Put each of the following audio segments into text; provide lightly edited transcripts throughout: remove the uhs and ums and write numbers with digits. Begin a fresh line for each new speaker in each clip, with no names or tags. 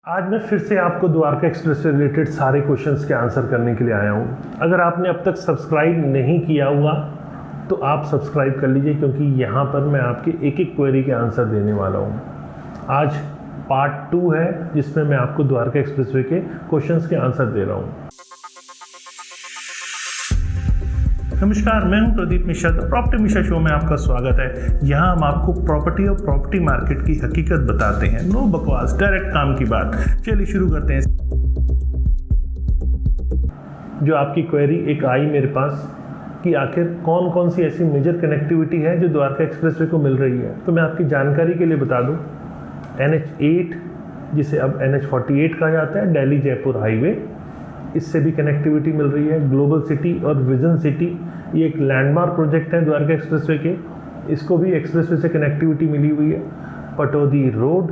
आज मैं फिर से आपको द्वारका एक्सप्रेस से रिलेटेड सारे क्वेश्चंस के आंसर करने के लिए आया हूँ। अगर आपने अब तक सब्सक्राइब नहीं किया हुआ तो आप सब्सक्राइब कर लीजिए, क्योंकि यहाँ पर मैं आपके एक एक क्वेरी के आंसर देने वाला हूँ। आज पार्ट 2 है जिसमें मैं आपको द्वारका एक्सप्रेसवे के क्वेश्चंस के आंसर दे रहा हूँ। नमस्कार, मैं हूं Pradeep Mishra. The property Mishra show में आपका स्वागत है। यहाँ हम आपको प्रॉपर्टी और प्रॉपर्टी मार्केट की हकीकत बताते हैं। नो बकवास, डायरेक्ट काम की बात। चलिए शुरू करते हैं। जो आपकी क्वेरी एक आई मेरे पास कि आखिर कौन कौन सी ऐसी मेजर कनेक्टिविटी है जो द्वारका एक्सप्रेसवे को मिल रही है, तो मैं आपकी जानकारी के लिए बता दूं, NH8 जिसे अब NH48 कहा जाता है, दिल्ली जयपुर हाईवे, इससे भी कनेक्टिविटी मिल रही है। ग्लोबल सिटी और विजन सिटी, ये एक लैंडमार्क प्रोजेक्ट है द्वारका एक्सप्रेसवे के, इसको भी एक्सप्रेसवे से कनेक्टिविटी मिली हुई है। पटौदी रोड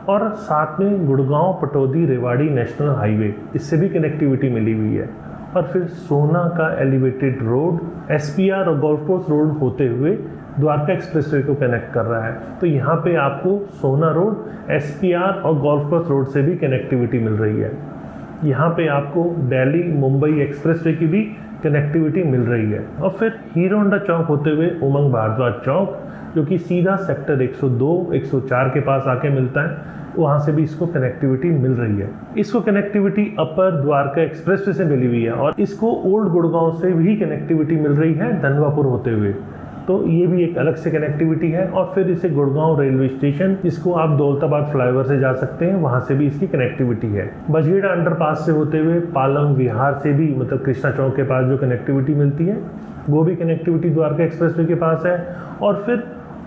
और साथ में गुड़गांव पटौदी रेवाड़ी नेशनल हाईवे, इससे भी कनेक्टिविटी मिली हुई है। और फिर सोना का एलिवेटेड रोड SPR और गोल्फ कोर्स रोड होते हुए द्वारका एक्सप्रेसवे को कनेक्ट कर रहा है। तो यहाँ पे आपको सोना रोड, SPR और गोल्फ कोर्स रोड से भी कनेक्टिविटी मिल रही है। यहाँ पे आपको दिल्ली मुंबई एक्सप्रेसवे की भी कनेक्टिविटी मिल रही है। और फिर हीरो होंडा चौक होते हुए उमंग भारद्वाज चौक, जो कि सीधा सेक्टर 102, 104 के पास आके मिलता है, वहाँ से भी इसको कनेक्टिविटी मिल रही है। इसको कनेक्टिविटी अपर द्वारका एक्सप्रेसवे से मिली हुई है और इसको ओल्ड गुड़गांव से भी कनेक्टिविटी मिल रही है धनवापुर होते हुए, तो ये भी एक अलग से कनेक्टिविटी है। और फिर इसे गुड़गांव रेलवे स्टेशन, इसको आप दौलताबाद फ्लाईओवर से जा सकते हैं, वहाँ से भी इसकी कनेक्टिविटी है। बजगेड़ा अंडरपास से होते हुए पालम विहार से भी, मतलब कृष्णा चौक के पास जो कनेक्टिविटी मिलती है, वो भी कनेक्टिविटी द्वारका एक्सप्रेसवे के पास है। और फिर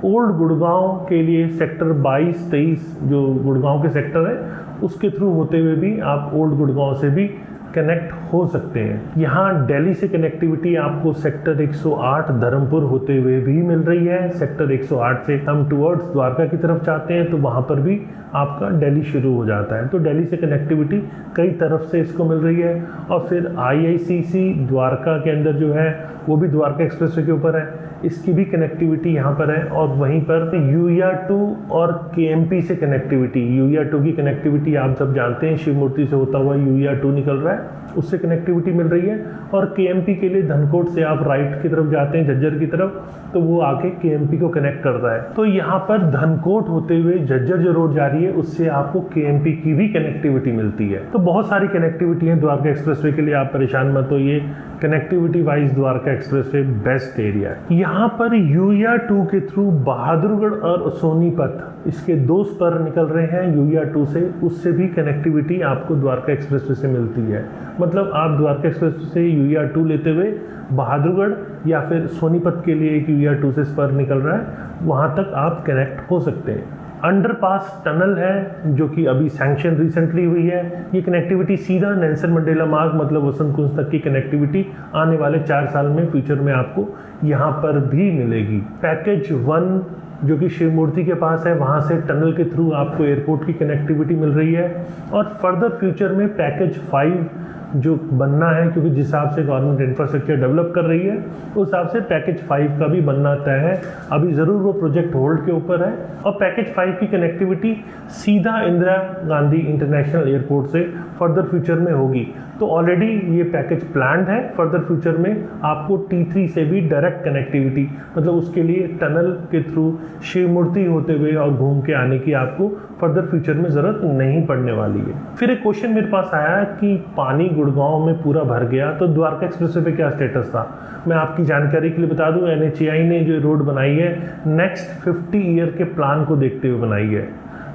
ओल्ड गुड़गांव के लिए सेक्टर 22-23 जो गुड़गांव के सेक्टर है, उसके थ्रू होते हुए भी आप ओल्ड गुड़गांव से भी कनेक्ट हो सकते हैं। यहाँ दिल्ली से कनेक्टिविटी आपको सेक्टर 108 धर्मपुर होते हुए भी मिल रही है। सेक्टर 108 से हम टुवर्ड्स द्वारका की तरफ चाहते हैं तो वहाँ पर भी आपका दिल्ली शुरू हो जाता है। तो दिल्ली से कनेक्टिविटी कई तरफ से इसको मिल रही है। और फिर IICC द्वारका के अंदर जो है वो भी द्वारका एक्सप्रेसवे के ऊपर है, इसकी भी कनेक्टिविटी यहाँ पर है। और वहीं पर UER2 और KMP से कनेक्टिविटी, UER2 की कनेक्टिविटी आप सब जानते हैं, शिव मूर्ति से होता हुआ UER2 निकल रहा है, उससे कनेक्टिविटी मिल रही है। और KMP के लिए धनकोट से आप राइट की तरफ जाते हैं झज्जर की तरफ, तो वो आके KMP को कनेक्ट करता है। तो यहाँ पर धनकोट होते हुए झज्जर जो रोड जा रही है, उससे आपको KMP की भी कनेक्टिविटी मिलती है। तो बहुत सारी कनेक्टिविटी है द्वारका एक्सप्रेसवे के लिए, आप परेशान मत होइए। Connectivity wise Dwarka expressway best area है। यहाँ पर UER2 के थ्रू बहादुरगढ़ और सोनीपत, इसके 2 स्पर निकल रहे हैं UER2 से, उससे भी कनेक्टिविटी आपको द्वारका एक्सप्रेसवे से मिलती है। मतलब आप द्वारका एक्सप्रेसवे से UER2 लेते हुए बहादुरगढ़ या फिर सोनीपत के लिए एक UER2 से स्पर निकल रहा है, वहाँ तक आप कनेक्ट हो सकते हैं। अंडरपास टनल है जो कि अभी सैंक्शन रिसेंटली हुई है, ये कनेक्टिविटी सीधा नेल्सन मंडेला मार्ग मतलब वसंत कुंज तक की कनेक्टिविटी आने वाले 4 साल में फ्यूचर में आपको यहाँ पर भी मिलेगी। पैकेज 1 जो कि शिव मूर्ति के पास है, वहाँ से टनल के थ्रू आपको एयरपोर्ट की कनेक्टिविटी मिल रही है। और फर्दर फ्यूचर में पैकेज 5 जो बनना है, क्योंकि जिस हिसाब से गवर्नमेंट इंफ्रास्ट्रक्चर डेवलप कर रही है उस हिसाब से पैकेज 5 का भी बनना तय है। अभी ज़रूर वो प्रोजेक्ट होल्ड के ऊपर है। और पैकेज 5 की कनेक्टिविटी सीधा इंदिरा गांधी इंटरनेशनल एयरपोर्ट से फर्दर फ्यूचर में होगी। तो ऑलरेडी ये पैकेज प्लान्ड है, फर्दर फ्यूचर में आपको T3 से भी डायरेक्ट कनेक्टिविटी, मतलब उसके लिए टनल के थ्रू शिव मूर्ति होते हुए और घूम के आने की आपको फर्दर फ्यूचर में ज़रूरत नहीं पड़ने वाली है। फिर एक क्वेश्चन मेरे पास आया कि पानी गुड़गांव में पूरा भर गया तो द्वारका एक्सप्रेसवे पे क्या स्टेटस था। मैं आपकी जानकारी के लिए बता दूं, NHAI ने जो रोड बनाई है नेक्स्ट 50 ईयर के प्लान को देखते हुए बनाई है।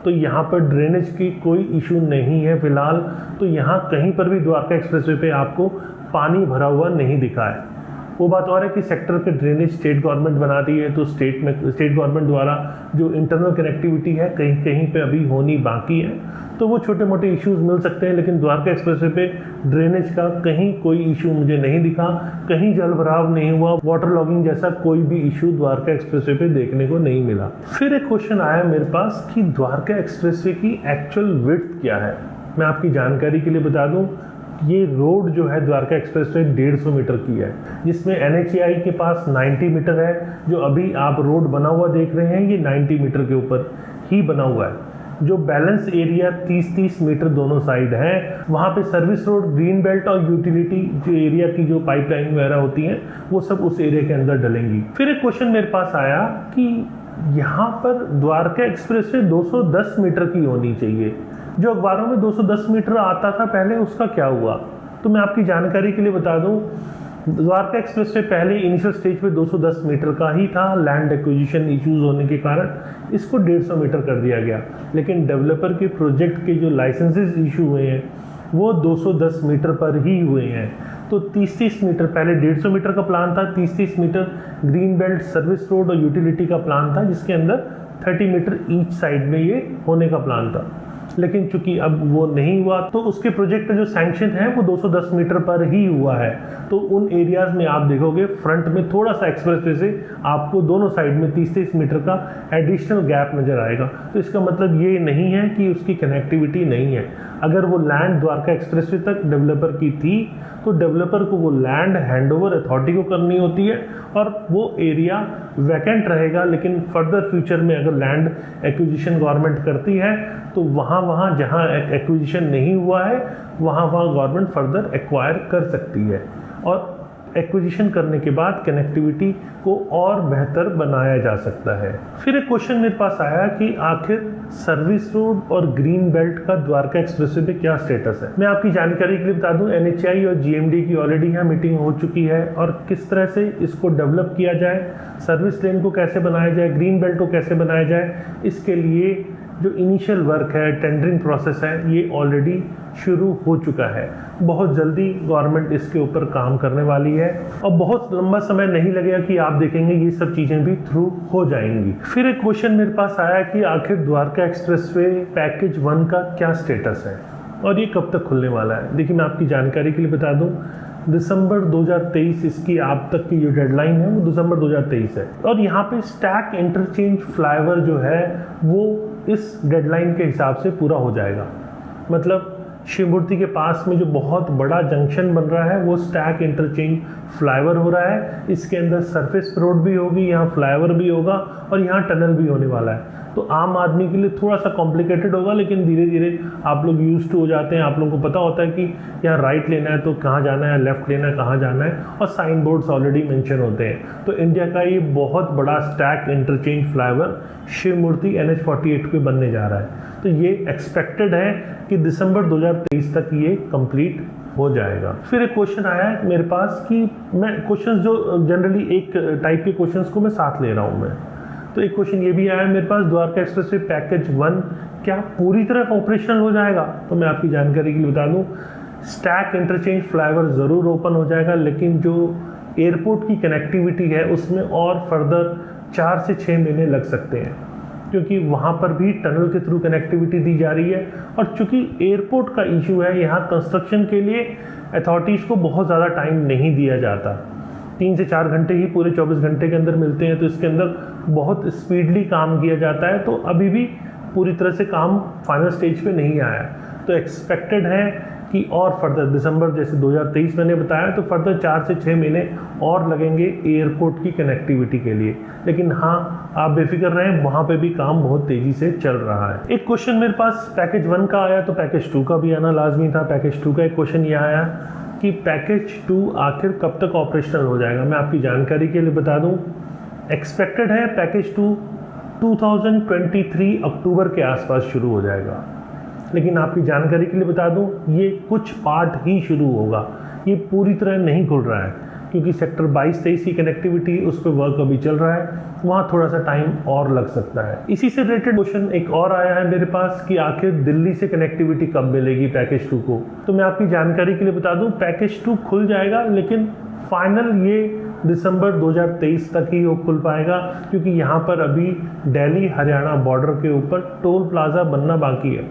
तो यहाँ पर ड्रेनेज की कोई इशू नहीं है फिलहाल। तो यहाँ कहीं पर भी द्वारका एक्सप्रेसवे पे आपको पानी भरा हुआ नहीं दिखा है। वो बात और है कि सेक्टर के ड्रेनेज स्टेट गवर्नमेंट बनाती है, तो स्टेट गवर्नमेंट द्वारा जो इंटरनल कनेक्टिविटी है कहीं कहीं पे अभी होनी बाकी है, तो वो छोटे मोटे इश्यूज मिल सकते हैं। लेकिन द्वारका एक्सप्रेसवे पे ड्रेनेज का कहीं कोई इशू मुझे नहीं दिखा, कहीं जल भराव नहीं हुआ, वाटर लॉगिंग जैसा कोई भी इशू द्वारका एक्सप्रेसवे पे देखने को नहीं मिला। फिर एक क्वेश्चन आया मेरे पास कि द्वारका एक्सप्रेसवे की एक्चुअल विड्थ क्या है। मैं आपकी जानकारी के लिए बता दूं, ये रोड जो है द्वारका एक्सप्रेसवे 150 मीटर की है, जिसमें NHAI के पास 90 मीटर है। जो अभी आप रोड बना हुआ देख रहे हैं ये 90 मीटर के ऊपर ही बना हुआ है। जो बैलेंस एरिया 30-30 मीटर दोनों साइड है, वहाँ पे सर्विस रोड, ग्रीन बेल्ट और यूटिलिटी जो एरिया की जो पाइपलाइन वगैरह होती हैं वो सब उस एरिया के अंदर डलेंगी। फिर एक क्वेश्चन मेरे पास आया कि यहाँ पर द्वारका एक्सप्रेस वे 210 मीटर की होनी चाहिए, जो अखबारों में 210 मीटर आता था पहले, उसका क्या हुआ? तो मैं आपकी जानकारी के लिए बता दूं, द्वारका एक्सप्रेस वे पहले इनिशियल स्टेज पे 210 मीटर का ही था। लैंड एक्विजिशन इश्यूज होने के कारण इसको 150 मीटर कर दिया गया, लेकिन डेवलपर के प्रोजेक्ट के जो लाइसेंसेस इशू हुए हैं वो 210 मीटर पर ही हुए हैं। तो 30-30 मीटर, पहले 150 मीटर का प्लान था, 30-30 metre green belt, service road और यूटिलिटी का प्लान था, जिसके अंदर 30 मीटर ईच साइड में ये होने का प्लान था। लेकिन चूंकि अब वो नहीं हुआ तो उसके प्रोजेक्ट का जो सैंक्शन है वो 210 मीटर पर ही हुआ है। तो उन एरियाज में आप देखोगे फ्रंट में थोड़ा सा एक्सप्रेसवे से आपको दोनों साइड में 30-30 मीटर का एडिशनल गैप नजर आएगा। तो इसका मतलब ये नहीं है कि उसकी कनेक्टिविटी नहीं है। अगर वो लैंड द्वारका एक्सप्रेसवे तक डेवलपर की थी तो डेवलपर को वो लैंड हैंडओवर अथॉरिटी को करनी होती है और वो एरिया वैकेंट रहेगा। लेकिन फर्दर फ्यूचर में अगर लैंड एक्विजिशन गवर्नमेंट करती है तो वहाँ जहाँ एक्विजिशन नहीं हुआ है वहाँ गवर्नमेंट फर्दर एक्वायर कर सकती है और एक्विजिशन करने के बाद कनेक्टिविटी को और बेहतर बनाया जा सकता है। फिर एक क्वेश्चन मेरे पास आया कि आखिर सर्विस रोड और ग्रीन बेल्ट का द्वारका एक्सप्रेसवे पे क्या स्टेटस है। मैं आपकी जानकारी के लिए बता दूं, NHAI और GMD की ऑलरेडी यहाँ मीटिंग हो चुकी है और किस तरह से इसको डेवलप किया जाए, सर्विस लेन को कैसे बनाया जाए, ग्रीन बेल्ट को कैसे बनाया जाए, इसके लिए जो इनिशियल वर्क है, टेंडरिंग प्रोसेस है, ये ऑलरेडी शुरू हो चुका है। बहुत जल्दी गवर्नमेंट इसके ऊपर काम करने वाली है और बहुत लंबा समय नहीं लगेगा कि आप देखेंगे ये सब चीज़ें भी थ्रू हो जाएंगी। फिर एक क्वेश्चन मेरे पास आया कि आखिर द्वारका एक्सप्रेसवे पैकेज 1 का क्या स्टेटस है और ये कब तक खुलने वाला है। देखिए, मैं आपकी जानकारी के लिए बता दूं, दिसंबर 2023 इसकी आप तक की जो डेडलाइन है वो दिसंबर 2023 है और यहाँ पे स्टैक इंटरचेंज फ्लाईओवर जो है वो इस डेडलाइन के हिसाब से पूरा हो जाएगा। मतलब शिव मूर्ति के पास में जो बहुत बड़ा जंक्शन बन रहा है वो स्टैक इंटरचेंज फ्लाईओवर हो रहा है। इसके अंदर सरफेस रोड भी होगी, यहाँ फ्लाईओवर भी होगा और यहाँ टनल भी होने वाला है। तो आम आदमी के लिए थोड़ा सा कॉम्प्लिकेटेड होगा, लेकिन धीरे धीरे आप लोग यूज टू हो जाते हैं। आप लोगों को पता होता है कि यहाँ राइट लेना है तो कहाँ जाना है, लेफ्ट लेना है कहाँ जाना है, और साइन बोर्ड्स ऑलरेडी मेंशन होते हैं। तो इंडिया का ये बहुत बड़ा स्टैक इंटरचेंज फ्लाईओवर शिव मूर्ति NH48 पे बनने जा रहा है। तो ये एक्सपेक्टेड है कि दिसंबर 2023 तक ये कंप्लीट हो जाएगा। फिर एक क्वेश्चन आया है मेरे पास कि मैं क्वेश्चंस जो जनरली एक टाइप के क्वेश्चंस को मैं साथ ले रहा हूँ मैं, तो एक क्वेश्चन ये भी आया है मेरे पास, द्वारका एक्सप्रेसवे पैकेज 1 क्या पूरी तरह ऑपरेशनल हो जाएगा। तो मैं आपकी जानकारी के लिए बता दूं, स्टैक इंटरचेंज फ्लाईओवर ज़रूर ओपन हो जाएगा, लेकिन जो एयरपोर्ट की कनेक्टिविटी है उसमें और फर्दर 4 से 6 महीने लग सकते हैं, क्योंकि वहाँ पर भी टनल के थ्रू कनेक्टिविटी दी जा रही है। और चूंकि एयरपोर्ट का इशू है, यहाँ कंस्ट्रक्शन के लिए अथॉरिटीज़ को बहुत ज़्यादा टाइम नहीं दिया जाता, 3 से 4 घंटे ही पूरे 24 घंटे के अंदर मिलते हैं। तो इसके अंदर बहुत स्पीडली काम किया जाता है। तो अभी भी पूरी तरह से काम फाइनल स्टेज पे नहीं आया है। तो एक्सपेक्टेड है कि और फर्दर दिसंबर जैसे 2023 मैंने बताया, तो फर्दर 4 से 6 महीने और लगेंगे एयरपोर्ट की कनेक्टिविटी के लिए। लेकिन हाँ, आप बेफिक्र रहें, वहाँ पे भी काम बहुत तेज़ी से चल रहा है। एक क्वेश्चन मेरे पास पैकेज 1 का आया, तो पैकेज 2 का भी आना लाजमी था। पैकेज 2 का एक क्वेश्चन यह आया कि पैकेज 2 आखिर कब तक ऑपरेशनल हो जाएगा। मैं आपकी जानकारी के लिए बता दूं, एक्सपेक्टेड है पैकेज 2 2023 अक्टूबर के आसपास शुरू हो जाएगा। लेकिन आपकी जानकारी के लिए बता दूं, ये कुछ पार्ट ही शुरू होगा, ये पूरी तरह नहीं खुल रहा है, क्योंकि सेक्टर 22-23 की कनेक्टिविटी उस पर वर्क अभी चल रहा है, वहाँ थोड़ा सा टाइम और लग सकता है। इसी से रिलेटेड क्वेश्चन एक और आया है मेरे पास कि आखिर दिल्ली से कनेक्टिविटी कब मिलेगी पैकेज 2 को। तो मैं आपकी जानकारी के लिए बता दूं, पैकेज 2 खुल जाएगा, लेकिन फाइनल ये दिसंबर 2023 तक ही वो खुल पाएगा, क्योंकि यहाँ पर अभी दिल्ली हरियाणा बॉर्डर के ऊपर टोल प्लाजा बनना बाकी है।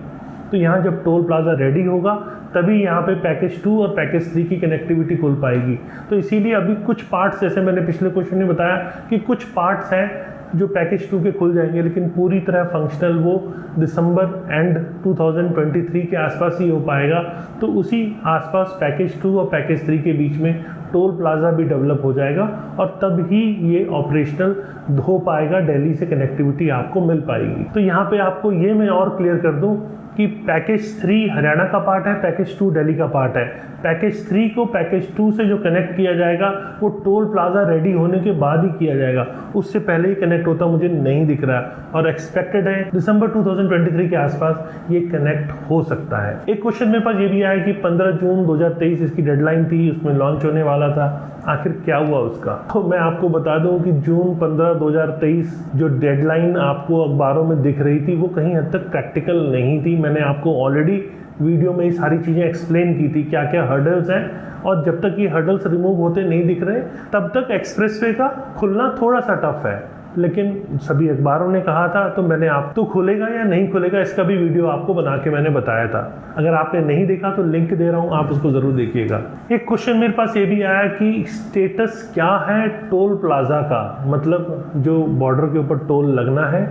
तो यहाँ जब टोल प्लाजा रेडी होगा तभी यहाँ पे पैकेज 2 और पैकेज 3 की कनेक्टिविटी खुल पाएगी। तो इसीलिए अभी कुछ पार्ट्स, जैसे मैंने पिछले क्वेश्चन में बताया कि कुछ पार्ट्स हैं जो पैकेज 2 के खुल जाएंगे, लेकिन पूरी तरह फंक्शनल वो दिसंबर एंड 2023 के आसपास ही हो पाएगा। तो उसी आसपास पैकेज 2 और पैकेज 3 के बीच में टोल प्लाज़ा भी डेवलप हो जाएगा और तब ही ये ऑपरेशनल हो पाएगा, दिल्ली से कनेक्टिविटी आपको मिल पाएगी। तो यहाँ पे आपको ये मैं और क्लियर कर दूँ कि पैकेज 3 हरियाणा का पार्ट है, पैकेज 2 दिल्ली का पार्ट है। पैकेज 3 को पैकेज 2 से जो कनेक्ट किया जाएगा वो टोल प्लाज़ा रेडी होने के बाद ही किया जाएगा, उससे पहले ही कनेक्ट होता मुझे नहीं दिख रहा है और एक्सपेक्टेड है दिसंबर 2023 के आसपास ये कनेक्ट हो सकता है। एक क्वेश्चन मेरे पास ये भी आया कि 15 जून 2023 इसकी डेडलाइन थी, उसमें लॉन्च होने वाला था, आखिर क्या हुआ उसका? तो मैं आपको बता दूं कि जून 15 2023 जो डेडलाइन आपको अखबारों में दिख रही थी वो कहीं हद तक प्रैक्टिकल नहीं थी। मैंने आपको ऑलरेडी वीडियो में ये सारी चीज़ें एक्सप्लेन की थी क्या क्या हर्डल्स हैं, और जब तक ये हर्डल्स रिमूव होते नहीं दिख रहे तब तक एक्सप्रेसवे का खुलना थोड़ा सा टफ है। लेकिन सभी अखबारों ने कहा था, तो मैंने आप तो खुलेगा या नहीं खुलेगा इसका भी वीडियो आपको बना के मैंने बताया था। अगर आपने नहीं देखा तो लिंक दे रहा हूँ, आप उसको ज़रूर देखिएगा। एक क्वेश्चन मेरे पास ये भी आया कि स्टेटस क्या है टोल प्लाज़ा का, मतलब जो बॉर्डर के ऊपर टोल लगना है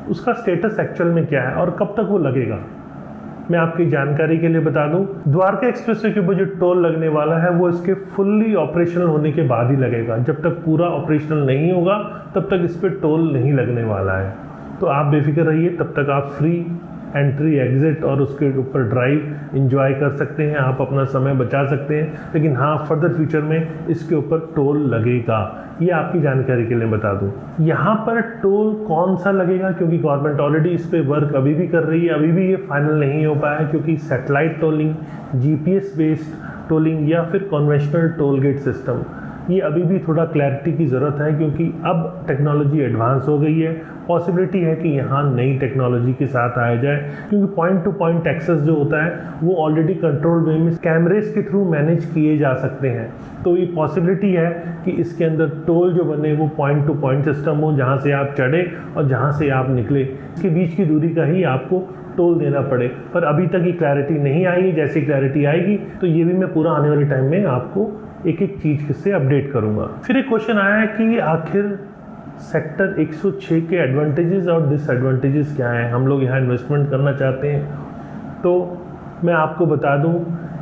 उसका स्टेटस एक्चुअल में क्या है और कब तक वो लगेगा। मैं आपकी जानकारी के लिए बता दूं, द्वारका एक्सप्रेसवे के ऊपर जो टोल लगने वाला है वो इसके फुल्ली ऑपरेशनल होने के बाद ही लगेगा। जब तक पूरा ऑपरेशनल नहीं होगा तब तक इस पर टोल नहीं लगने वाला है। तो आप बेफिक्र रहिए, तब तक आप फ्री एंट्री एग्जिट और उसके ऊपर ड्राइव इंजॉय कर सकते हैं, आप अपना समय बचा सकते हैं। लेकिन हाँ, फर्दर फ्यूचर में इसके ऊपर टोल लगेगा, ये आपकी जानकारी के लिए बता दूं। यहाँ पर टोल कौन सा लगेगा, क्योंकि गवर्नमेंट ऑलरेडी इस पे वर्क अभी भी कर रही है, अभी भी ये फाइनल नहीं हो पाया, क्योंकि satellite tolling, GPS based tolling या फिर कन्वेंशनल टोल गेट सिस्टम, ये अभी भी थोड़ा क्लैरिटी की ज़रूरत है, क्योंकि अब टेक्नोलॉजी एडवांस हो गई है। पॉसिबिलिटी है कि यहाँ नई टेक्नोलॉजी के साथ आया जाए, क्योंकि पॉइंट टू पॉइंट एक्सेस जो होता है वो ऑलरेडी कंट्रोल वे में कैमरेज के थ्रू मैनेज किए जा सकते हैं। तो ये पॉसिबिलिटी है कि इसके अंदर टोल जो बने वो पॉइंट टू पॉइंट सिस्टम हो, जहाँ से आप चढ़े और जहाँ से आप निकले इसके बीच की दूरी का ही आपको टोल देना पड़े। पर अभी तक ये क्लैरिटी नहीं आई, जैसी क्लैरिटी आएगी तो ये भी मैं पूरा आने वाले टाइम में आपको एक एक चीज़ से अपडेट करूंगा। फिर एक क्वेश्चन आया है कि आखिर सेक्टर 106 के एडवांटेजेस और डिसएडवांटेजेस क्या हैं, हम लोग यहाँ इन्वेस्टमेंट करना चाहते हैं। तो मैं आपको बता दूं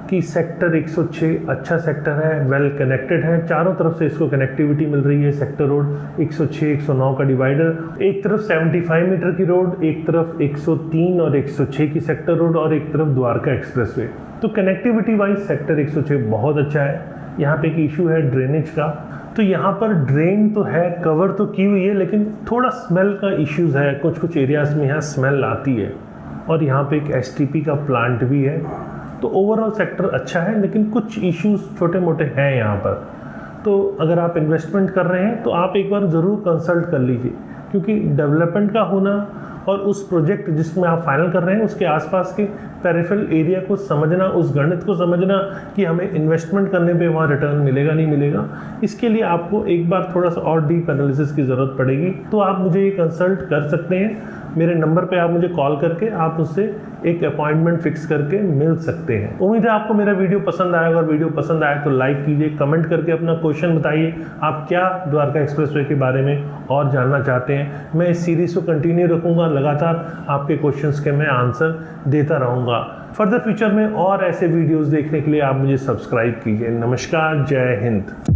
कि सेक्टर 106 अच्छा सेक्टर है, वेल कनेक्टेड है, चारों तरफ से इसको कनेक्टिविटी मिल रही है। सेक्टर रोड 106 109 का डिवाइडर, एक तरफ 75 मीटर की रोड, एक तरफ 103 और 106 की सेक्टर रोड और एक तरफ द्वारका एक्सप्रेसवे। तो कनेक्टिविटी वाइज सेक्टर 106 बहुत अच्छा है। यहाँ पे एक इशू है ड्रेनेज का, तो यहाँ पर ड्रेन तो है, कवर तो की हुई है, लेकिन थोड़ा स्मेल का इश्यूज़ है, कुछ कुछ एरियाज़ में यहाँ स्मेल आती है। और यहाँ पे एक एसटीपी का प्लांट भी है। तो ओवरऑल सेक्टर अच्छा है, लेकिन कुछ इश्यूज़ छोटे मोटे हैं यहाँ पर। तो अगर आप इन्वेस्टमेंट कर रहे हैं तो आप एक बार ज़रूर कंसल्ट कर लीजिए, क्योंकि डेवलपमेंट का होना और उस प्रोजेक्ट जिसमें आप फाइनल कर रहे हैं उसके आसपास के पेरिफेरल एरिया को समझना, उस गणित को समझना कि हमें इन्वेस्टमेंट करने पे वहाँ रिटर्न मिलेगा नहीं मिलेगा, इसके लिए आपको एक बार थोड़ा सा और डीप एनालिसिस की ज़रूरत पड़ेगी। तो आप मुझे ये कंसल्ट कर सकते हैं, मेरे नंबर पे आप मुझे कॉल करके आप उससे एक अपॉइंटमेंट फिक्स करके मिल सकते हैं। उम्मीद है आपको मेरा वीडियो पसंद आएगा, और वीडियो पसंद आए तो लाइक कीजिए, कमेंट करके अपना क्वेश्चन बताइए, आप क्या द्वारका एक्सप्रेसवे के बारे में और जानना चाहते हैं। मैं इस सीरीज़ को कंटिन्यू रखूँगा, लगातार आपके क्वेश्चंस के मैं आंसर देता रहूँगा। फर्दर फ्यूचर में और ऐसे वीडियोज़ देखने के लिए आप मुझे सब्सक्राइब कीजिए। नमस्कार, जय हिंद।